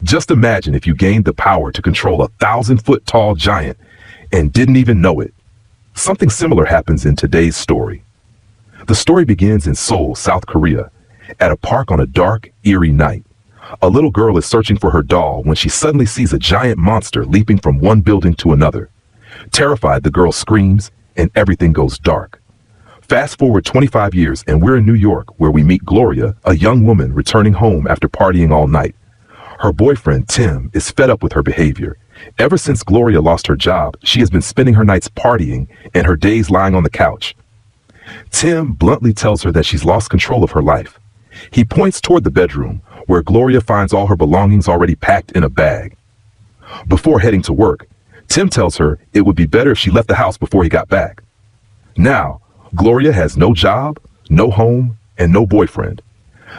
Just imagine if you gained the power to control a 1,000-foot-tall giant and didn't even know it. Something similar happens in today's story. The story begins in Seoul, South Korea, at a park on a dark, eerie night. A little girl is searching for her doll when she suddenly sees a giant monster leaping from one building to another. Terrified, the girl screams, and everything goes dark. Fast forward 25 years, and we're in New York, where we meet Gloria, a young woman returning home after partying all night. Her boyfriend, Tim, is fed up with her behavior. Ever since Gloria lost her job, she has been spending her nights partying and her days lying on the couch. Tim bluntly tells her that she's lost control of her life. He points toward the bedroom, where Gloria finds all her belongings already packed in a bag. Before heading to work, Tim tells her it would be better if she left the house before he got back. Now, Gloria has no job, no home, and no boyfriend.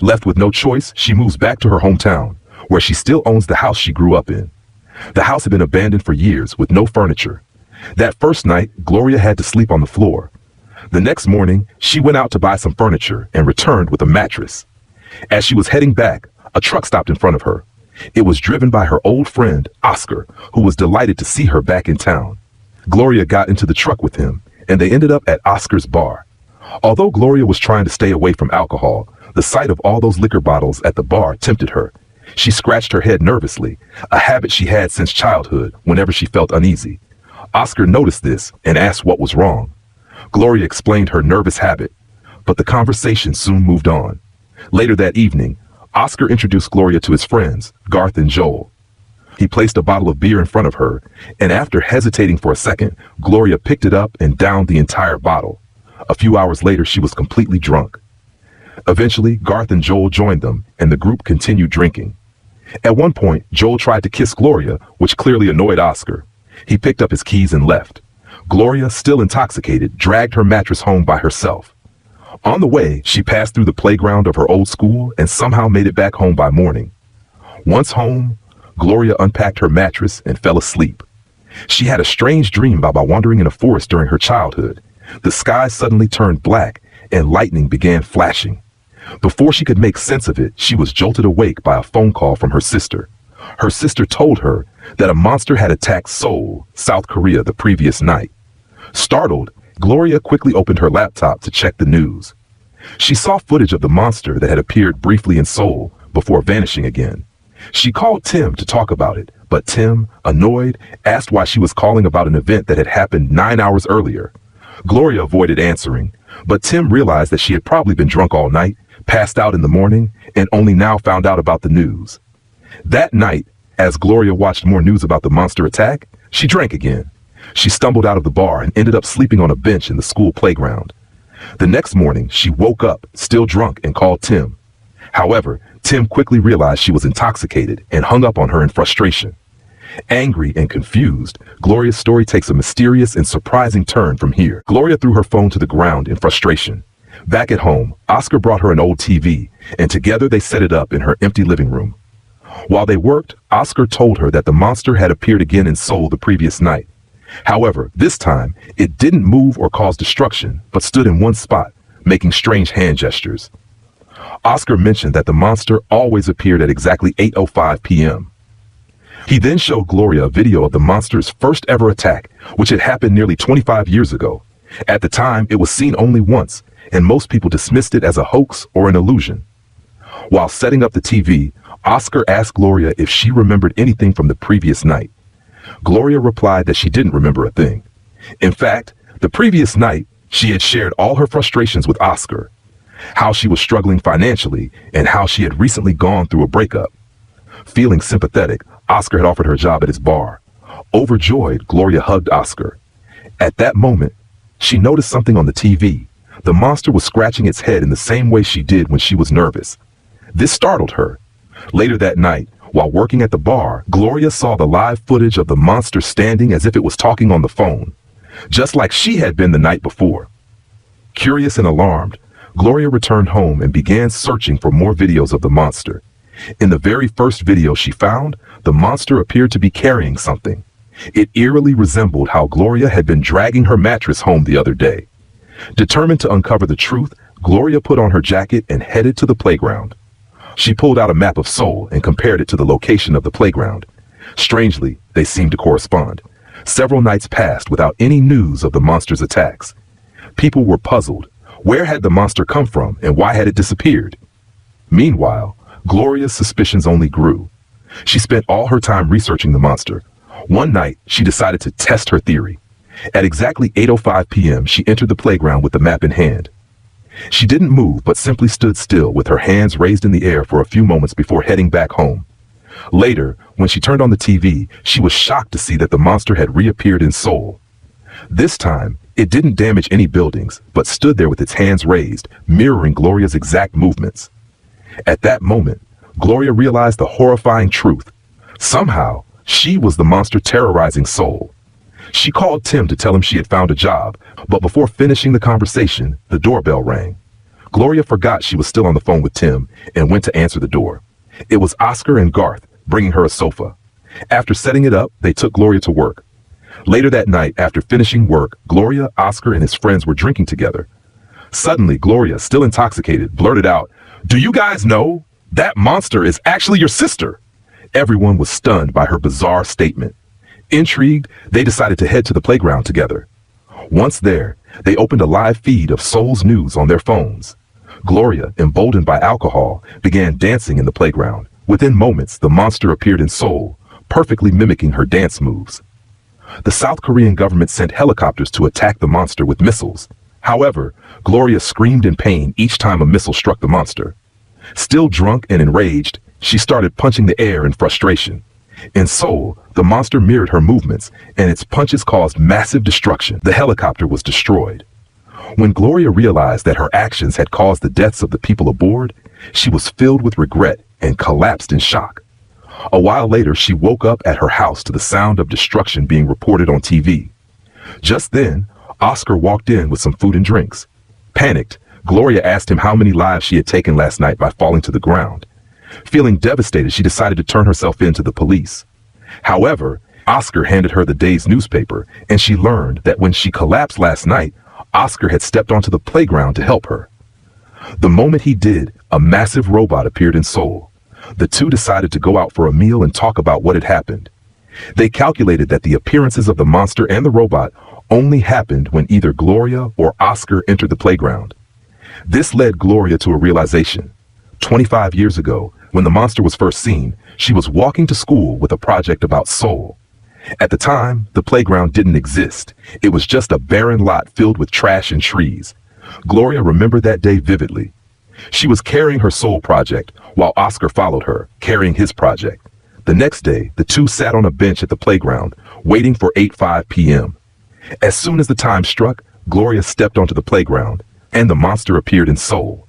Left with no choice, she moves back to her hometown, where she still owns the house she grew up in. The house had been abandoned for years with no furniture. That first night, Gloria had to sleep on the floor. The next morning, she went out to buy some furniture and returned with a mattress. As she was heading back, a truck stopped in front of her. It was driven by her old friend, Oscar, who was delighted to see her back in town. Gloria got into the truck with him, and they ended up at Oscar's bar. Although Gloria was trying to stay away from alcohol, the sight of all those liquor bottles at the bar tempted her. She scratched her head nervously, a habit she had since childhood whenever she felt uneasy. Oscar noticed this and asked what was wrong. Gloria explained her nervous habit, but the conversation soon moved on. Later that evening, Oscar introduced Gloria to his friends, Garth and Joel. He placed a bottle of beer in front of her, and after hesitating for a second, Gloria picked it up and downed the entire bottle. A few hours later, she was completely drunk. Eventually, Garth and Joel joined them, and the group continued drinking. At one point, Joel tried to kiss Gloria, which clearly annoyed Oscar. He picked up his keys and left. Gloria, still intoxicated, dragged her mattress home by herself. On the way, she passed through the playground of her old school and somehow made it back home by morning. Once home, Gloria unpacked her mattress and fell asleep. She had a strange dream about wandering in a forest during her childhood. The sky suddenly turned black and lightning began flashing. Before she could make sense of it, she was jolted awake by a phone call from her sister. Her sister told her that a monster had attacked Seoul, South Korea, the previous night. Startled, Gloria quickly opened her laptop to check the news. She saw footage of the monster that had appeared briefly in Seoul before vanishing again. She called Tim to talk about it, but Tim, annoyed, asked why she was calling about an event that had happened 9 hours earlier. Gloria avoided answering, but Tim realized that she had probably been drunk all night, passed out in the morning, and only now found out about the news. That night, as Gloria watched more news about the monster attack, she drank again. She stumbled out of the bar and ended up sleeping on a bench in the school playground. The next morning, she woke up, still drunk, and called Tim. However, Tim quickly realized she was intoxicated and hung up on her in frustration. Angry and confused, Gloria's story takes a mysterious and surprising turn from here. Gloria threw her phone to the ground in frustration. Back at home, Oscar brought her an old TV, and together they set it up in her empty living room. While they worked, Oscar told her that the monster had appeared again in Seoul the previous night. However, this time, it didn't move or cause destruction, but stood in one spot, making strange hand gestures. Oscar mentioned that the monster always appeared at exactly 8:05 p.m. He then showed Gloria a video of the monster's first ever attack, which had happened nearly 25 years ago. At the time, it was seen only once, and most people dismissed it as a hoax or an illusion. While setting up the TV, Oscar asked Gloria if she remembered anything from the previous night. Gloria replied that she didn't remember a thing. In fact, the previous night, she had shared all her frustrations with Oscar, how she was struggling financially, and how she had recently gone through a breakup. Feeling sympathetic, Oscar had offered her a job at his bar. Overjoyed, Gloria hugged Oscar. At that moment, she noticed something on the TV. The monster was scratching its head in the same way she did when she was nervous. This startled her. Later that night, while working at the bar, Gloria saw the live footage of the monster standing as if it was talking on the phone, just like she had been the night before. Curious and alarmed, Gloria returned home and began searching for more videos of the monster. In the very first video she found, the monster appeared to be carrying something. It eerily resembled how Gloria had been dragging her mattress home the other day. Determined to uncover the truth, Gloria put on her jacket and headed to the playground. She pulled out a map of Seoul and compared it to the location of the playground. Strangely, they seemed to correspond. Several nights passed without any news of the monster's attacks. People were puzzled. Where had the monster come from and why had it disappeared? Meanwhile, Gloria's suspicions only grew. She spent all her time researching the monster. One night, she decided to test her theory. At exactly 8:05 p.m., she entered the playground with the map in hand. She didn't move but simply stood still with her hands raised in the air for a few moments before heading back home. Later, when she turned on the TV, she was shocked to see that the monster had reappeared in Seoul. This time, it didn't damage any buildings, but stood there with its hands raised, mirroring Gloria's exact movements. At that moment, Gloria realized the horrifying truth. Somehow, she was the monster terrorizing Seoul. She called Tim to tell him she had found a job, but before finishing the conversation, the doorbell rang. Gloria forgot she was still on the phone with Tim and went to answer the door. It was Oscar and Garth, bringing her a sofa. After setting it up, they took Gloria to work. Later that night, after finishing work, Gloria, Oscar, and his friends were drinking together. Suddenly, Gloria, still intoxicated, blurted out, "Do you guys know? That monster is actually your sister!" Everyone was stunned by her bizarre statement. Intrigued, they decided to head to the playground together. Once there, they opened a live feed of Seoul's news on their phones. Gloria, emboldened by alcohol, began dancing in the playground. Within moments, the monster appeared in Seoul, perfectly mimicking her dance moves. The South Korean government sent helicopters to attack the monster with missiles. However, Gloria screamed in pain each time a missile struck the monster. Still drunk and enraged, she started punching the air in frustration. In Seoul, the monster mirrored her movements, and its punches caused massive destruction. The helicopter was destroyed. When Gloria realized that her actions had caused the deaths of the people aboard, she was filled with regret and collapsed in shock. A while later, she woke up at her house to the sound of destruction being reported on TV. Just then, Oscar walked in with some food and drinks. Panicked, Gloria asked him how many lives she had taken last night by falling to the ground. Feeling devastated, she decided to turn herself in to the police. However, Oscar handed her the day's newspaper, and she learned that when she collapsed last night, Oscar had stepped onto the playground to help her. The moment he did, a massive robot appeared in Seoul. The two decided to go out for a meal and talk about what had happened. They calculated that the appearances of the monster and the robot only happened when either Gloria or Oscar entered the playground. This led Gloria to a realization. 25 years ago, when the monster was first seen, she was walking to school with a project about Seoul. At the time, the playground didn't exist. It was just a barren lot filled with trash and trees. Gloria remembered that day vividly. She was carrying her Seoul project, while Oscar followed her, carrying his project. The next day, the two sat on a bench at the playground, waiting for 8:05 p.m. As soon as the time struck, Gloria stepped onto the playground, and the monster appeared in Seoul.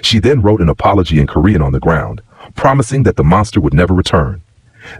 She then wrote an apology in Korean on the ground, promising that the monster would never return.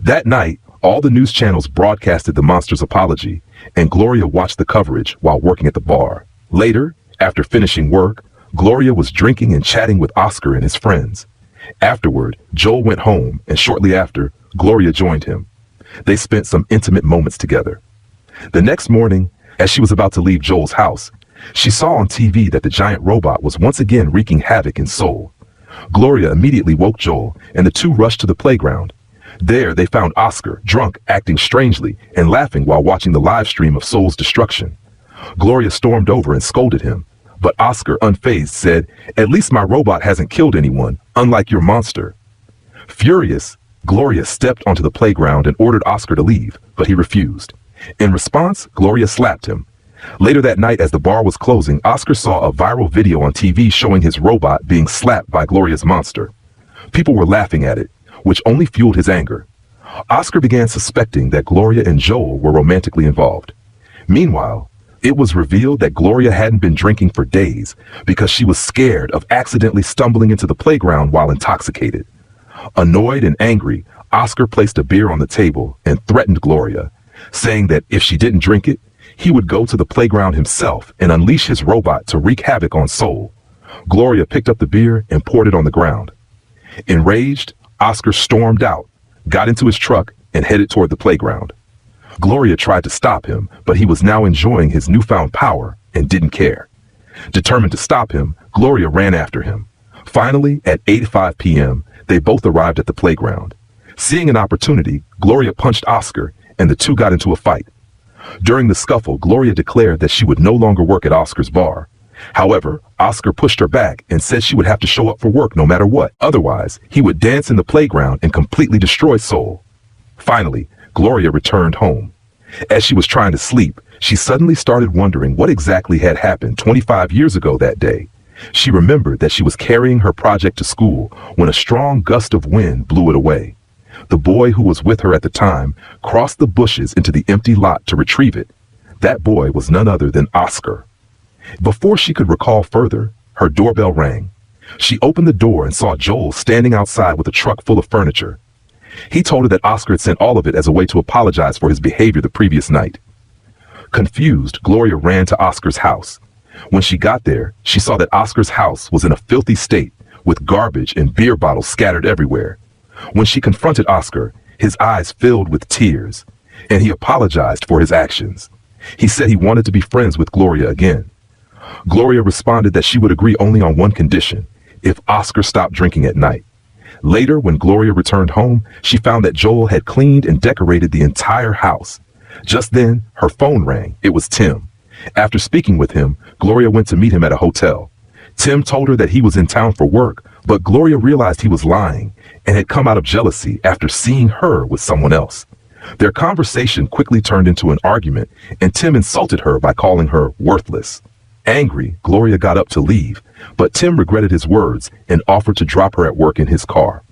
That night, all the news channels broadcasted the monster's apology, and Gloria watched the coverage while working at the bar. Later, after finishing work, Gloria was drinking and chatting with Oscar and his friends. Afterward, Joel went home, and shortly after, Gloria joined him. They spent some intimate moments together. The next morning, as she was about to leave Joel's house, she saw on TV that the giant robot was once again wreaking havoc in Seoul. Gloria immediately woke Joel, and the two rushed to the playground. There, they found Oscar, drunk, acting strangely, and laughing while watching the live stream of Seoul's destruction. Gloria stormed over and scolded him, but Oscar, unfazed, said, "At least my robot hasn't killed anyone, unlike your monster." Furious, Gloria stepped onto the playground and ordered Oscar to leave, but he refused. In response, Gloria slapped him. Later that night, as the bar was closing, Oscar saw a viral video on TV showing his robot being slapped by Gloria's monster. People were laughing at it, which only fueled his anger. Oscar began suspecting that Gloria and Joel were romantically involved. Meanwhile, it was revealed that Gloria hadn't been drinking for days because she was scared of accidentally stumbling into the playground while intoxicated. Annoyed and angry, Oscar placed a beer on the table and threatened Gloria, saying that if she didn't drink it, he would go to the playground himself and unleash his robot to wreak havoc on Seoul. Gloria picked up the beer and poured it on the ground. Enraged, Oscar stormed out, got into his truck, and headed toward the playground. Gloria tried to stop him, but he was now enjoying his newfound power and didn't care. Determined to stop him, Gloria ran after him. Finally, at 8:05 p.m., they both arrived at the playground. Seeing an opportunity, Gloria punched Oscar, and the two got into a fight. During the scuffle, Gloria declared that she would no longer work at Oscar's bar. However, Oscar pushed her back and said she would have to show up for work no matter what. Otherwise, he would dance in the playground and completely destroy Seoul. Finally, Gloria returned home. As she was trying to sleep, she suddenly started wondering what exactly had happened 25 years ago that day. She remembered that she was carrying her project to school when a strong gust of wind blew it away. The boy who was with her at the time crossed the bushes into the empty lot to retrieve it. That boy was none other than Oscar. Before she could recall further, her doorbell rang. She opened the door and saw Joel standing outside with a truck full of furniture. He told her that Oscar had sent all of it as a way to apologize for his behavior the previous night. Confused, Gloria ran to Oscar's house. When she got there, she saw that Oscar's house was in a filthy state, with garbage and beer bottles scattered everywhere. When she confronted Oscar, his eyes filled with tears, and he apologized for his actions. He said he wanted to be friends with Gloria again. Gloria responded that she would agree only on one condition: if Oscar stopped drinking at night. Later, when Gloria returned home, she found that Joel had cleaned and decorated the entire house. Just then, her phone rang. It was Tim. After speaking with him, Gloria went to meet him at a hotel. Tim told her that he was in town for work, but Gloria realized he was lying and had come out of jealousy after seeing her with someone else. Their conversation quickly turned into an argument, and Tim insulted her by calling her worthless. Angry, Gloria got up to leave, but Tim regretted his words and offered to drop her at work in his car.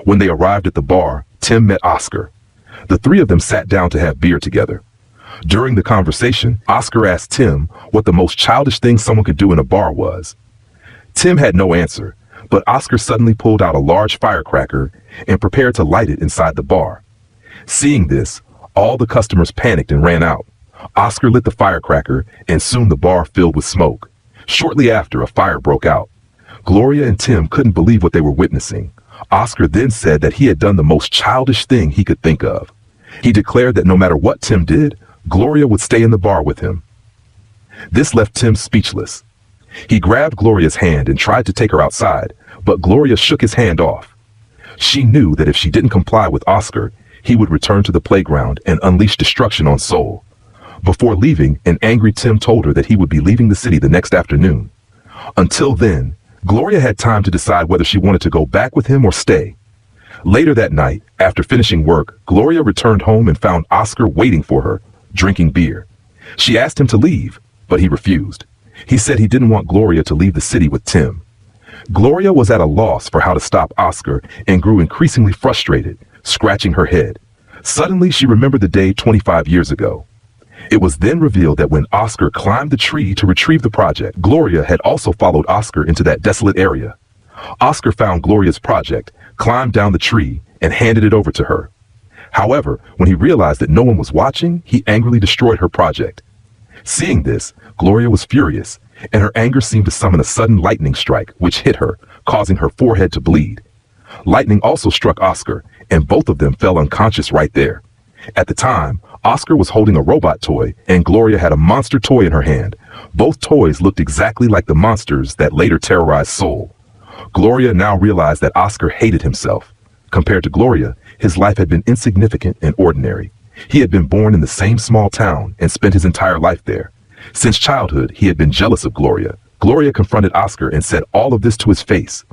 When they arrived at the bar, Tim met Oscar. The three of them sat down to have beer together. During the conversation, Oscar asked Tim what the most childish thing someone could do in a bar was. Tim had no answer, but Oscar suddenly pulled out a large firecracker and prepared to light it inside the bar. Seeing this, all the customers panicked and ran out. Oscar lit the firecracker, and soon the bar filled with smoke. Shortly after, a fire broke out. Gloria and Tim couldn't believe what they were witnessing. Oscar then said that he had done the most childish thing he could think of. He declared that no matter what Tim did, Gloria would stay in the bar with him. This left Tim speechless. He grabbed Gloria's hand and tried to take her outside, but Gloria shook his hand off. She knew that if she didn't comply with Oscar, he would return to the playground and unleash destruction on Seoul. Before leaving, an angry Tim told her that he would be leaving the city the next afternoon. Until then, Gloria had time to decide whether she wanted to go back with him or stay. Later that night, after finishing work, Gloria returned home and found Oscar waiting for her, drinking beer. She asked him to leave, but he refused. He said he didn't want Gloria to leave the city with Tim. Gloria was at a loss for how to stop Oscar and grew increasingly frustrated, scratching her head. Suddenly, she remembered the day 25 years ago. It was then revealed that when Oscar climbed the tree to retrieve the project, Gloria had also followed Oscar into that desolate area. Oscar found Gloria's project, climbed down the tree, and handed it over to her. However, when he realized that no one was watching, he angrily destroyed her project. Seeing this, Gloria was furious, and her anger seemed to summon a sudden lightning strike, which hit her, causing her forehead to bleed. Lightning also struck Oscar, and both of them fell unconscious right there. At the time, Oscar was holding a robot toy, and Gloria had a monster toy in her hand. Both toys looked exactly like the monsters that later terrorized Seoul. Gloria now realized that Oscar hated himself. Compared to Gloria, his life had been insignificant and ordinary. He had been born in the same small town and spent his entire life there. Since childhood, he had been jealous of Gloria. Gloria confronted Oscar and said all of this to his face.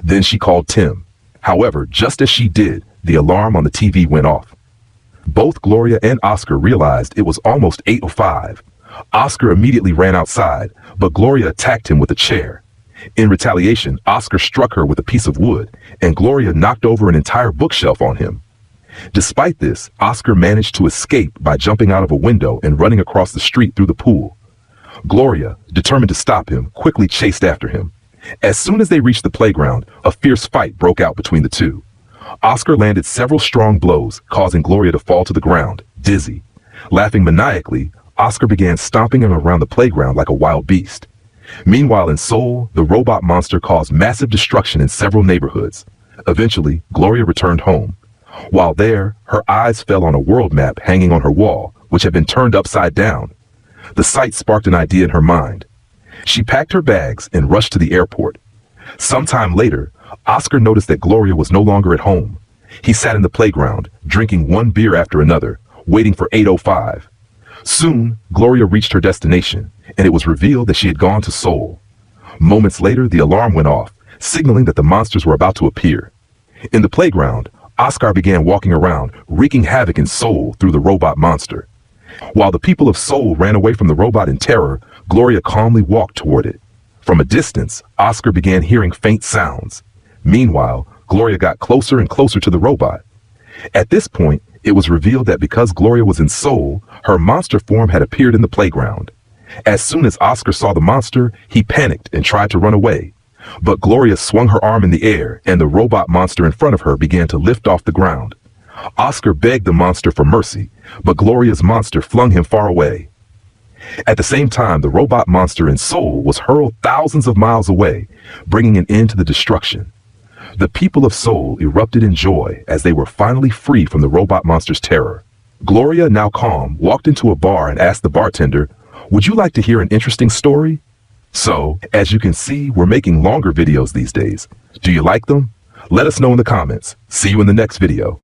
Then she called Tim. However, just as she did, the alarm on the TV went off. Both Gloria and Oscar realized it was almost 8:05. Oscar immediately ran outside, but Gloria attacked him with a chair. In retaliation, Oscar struck her with a piece of wood, and Gloria knocked over an entire bookshelf on him. Despite this, Oscar managed to escape by jumping out of a window and running across the street through the pool. Gloria, determined to stop him, quickly chased after him. As soon as they reached the playground, a fierce fight broke out between the two. Oscar landed several strong blows, causing Gloria to fall to the ground, dizzy. Laughing maniacally, Oscar began stomping him around the playground like a wild beast. Meanwhile in Seoul, the robot monster caused massive destruction in several neighborhoods. Eventually, Gloria returned home. While there, her eyes fell on a world map hanging on her wall, which had been turned upside down. The sight sparked an idea in her mind. She packed her bags and rushed to the airport. Sometime later, Oscar noticed that Gloria was no longer at home. He sat in the playground, drinking one beer after another, waiting for 8:05. Soon, Gloria reached her destination, and it was revealed that she had gone to Seoul. Moments later, the alarm went off, signaling that the monsters were about to appear. In the playground, Oscar began walking around, wreaking havoc in Seoul through the robot monster. While the people of Seoul ran away from the robot in terror, Gloria calmly walked toward it. From a distance, Oscar began hearing faint sounds. Meanwhile, Gloria got closer and closer to the robot. At this point, it was revealed that because Gloria was in Seoul, her monster form had appeared in the playground. As soon as Oscar saw the monster, he panicked and tried to run away. But Gloria swung her arm in the air, and the robot monster in front of her began to lift off the ground. Oscar begged the monster for mercy, but Gloria's monster flung him far away. At the same time, the robot monster in Seoul was hurled thousands of miles away, bringing an end to the destruction. The people of Seoul erupted in joy as they were finally free from the robot monster's terror. Gloria, now calm, walked into a bar and asked the bartender, "Would you like to hear an interesting story?" So, as you can see, we're making longer videos these days. Do you like them? Let us know in the comments. See you in the next video.